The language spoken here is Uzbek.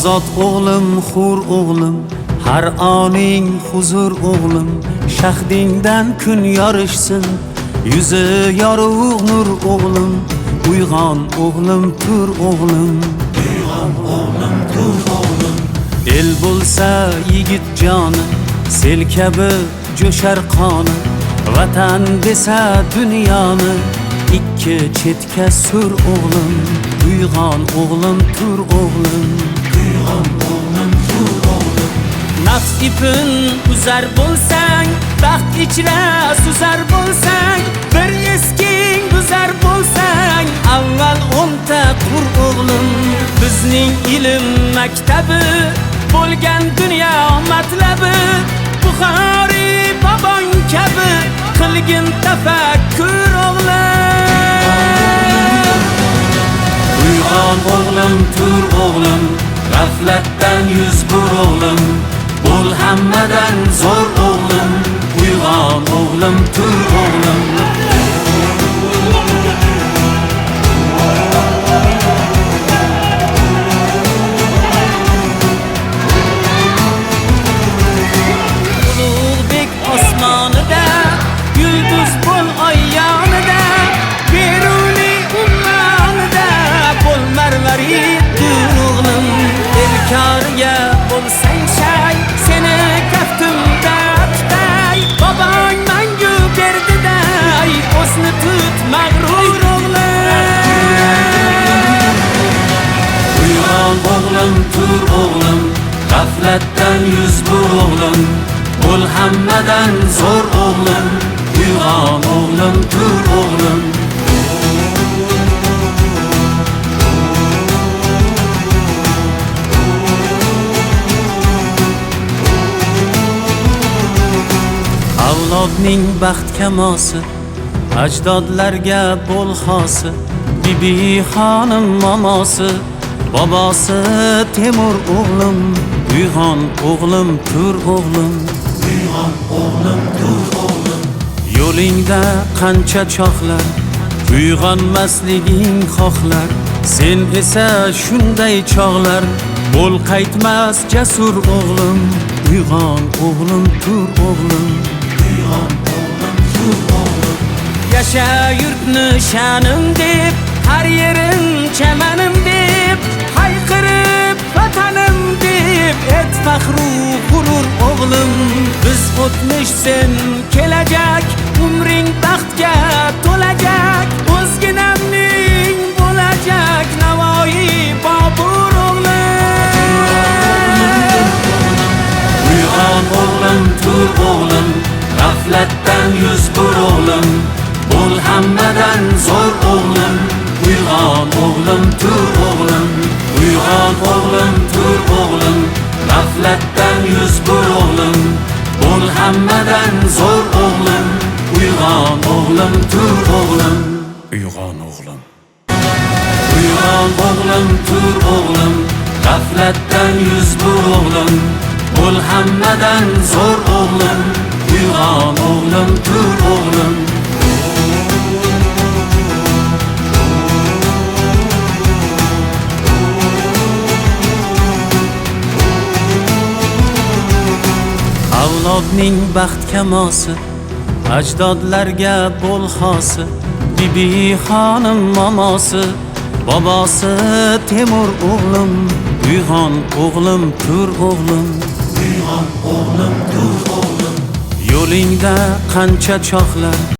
ozod o'g'lim, hur o'g'lim, har oning huzur o'g'lim, shahdingdan kun yorishsin, yuzi yorug' nur o'g'lim, uyg'on o'g'lim, tur o'g'lim, uyg'on o'g'lim, tur o'g'lim. El bo'lsa yigit joni, sel kabi jo'shar qoni, vatan desa dunyoni ikki chetga sur o'g'lim, uyg'on o'g'lim, tur o'g'lim, uyg'on o'g'lim, tur o'g'lim. Nafs ipin uzar bo'lsang, baxt ichra suzar bo'lsang, bir esking buzar bo'lsang, avval o'nta qur o'g'lim. Bizning ilm maktabi bo'lgan dunyo matlabi, Buxoriy bobong kabi qilgin tafakkur o'g'lim. Uyg'on o'g'lim, tur o'g'lim, g'aflatdan yuz bur o'g'lim, bo'l hammadan zo'r o'g'lim, uyg'on o'g'lim, tur o'g'lim. Ulug'bek osmonida, yulduz bo'l oy yonida, Beruniy ummonida bo'l marvarid tur o'g'lim. Elkoriga bo'lsang shay, seni kaftimda tutay, bobong mangu berdiday, o'zni tut mag'rur o'g'lim. Uyg'on o'g'lim, tur o'g'lim, g'aflatdan yuz bur o'g'lim, bo'l hammadan zo'r o'g'lim, uyg'on o'g'lim, tur o'g'lim. Avlodning baxt kamosi, ajdodlarga bo'l xosi, Bibi xonim momosi, bobosi Temur o'g'lim, uyg'on o'g'lim, tur o'g'lim, uyg'on o'g'lim, tur o'g'lim. Yo'lingda qancha choqlar, uyg'onmasliging xohlar, sen esa shunday chog'lar, bo'l qaytmas jasur o'g'lim, uyg'on o'g'lim, tur o'g'lim, uyg'on o'g'lim, tur o'g'lim. Yasha yurtni sha'nim deb, har yerim chamanim deb, hayqirib vatanim deb, et faxru g'urur o'g'lim. Biz o'tmish, sen kelajak, umring baxtga to'lajak, o'zginamning bo'lajak Navoiy Bobur o'g'lim. Uyg'on o'g'lim, tur o'g'lim, g'aflatdan yuz bur o'g'lim, bo'l hammadan zo'r o'g'lim, uyg'on o'g'lim, tur o'g'lim, uyg'on o'g'lim, tur o'g'lim, g'aflatdan yuz bur o'g'lim, bo'l hammadan zo'r o'g'lim, uyg'on o'g'lim, tur o'g'lim, uyg'on o'g'lim. Uyg'on o'g'lim, tur o'g'lim, g'aflatdan yuz bur o'g'lim, bo'l hammadan zo'r o'g'lim, uyg'on o'g'lim, tur o'g'lim. Avlodning baxt kamosi, ajdodlarga bo'l xosi, Bibi xonim momosi, bobosi Temur o'g'lim, uyg'on o'g'lim, tur o'g'lim, uyg'on o'g'lim, tur o'g'lim. Yo'lingda qancha choqlar,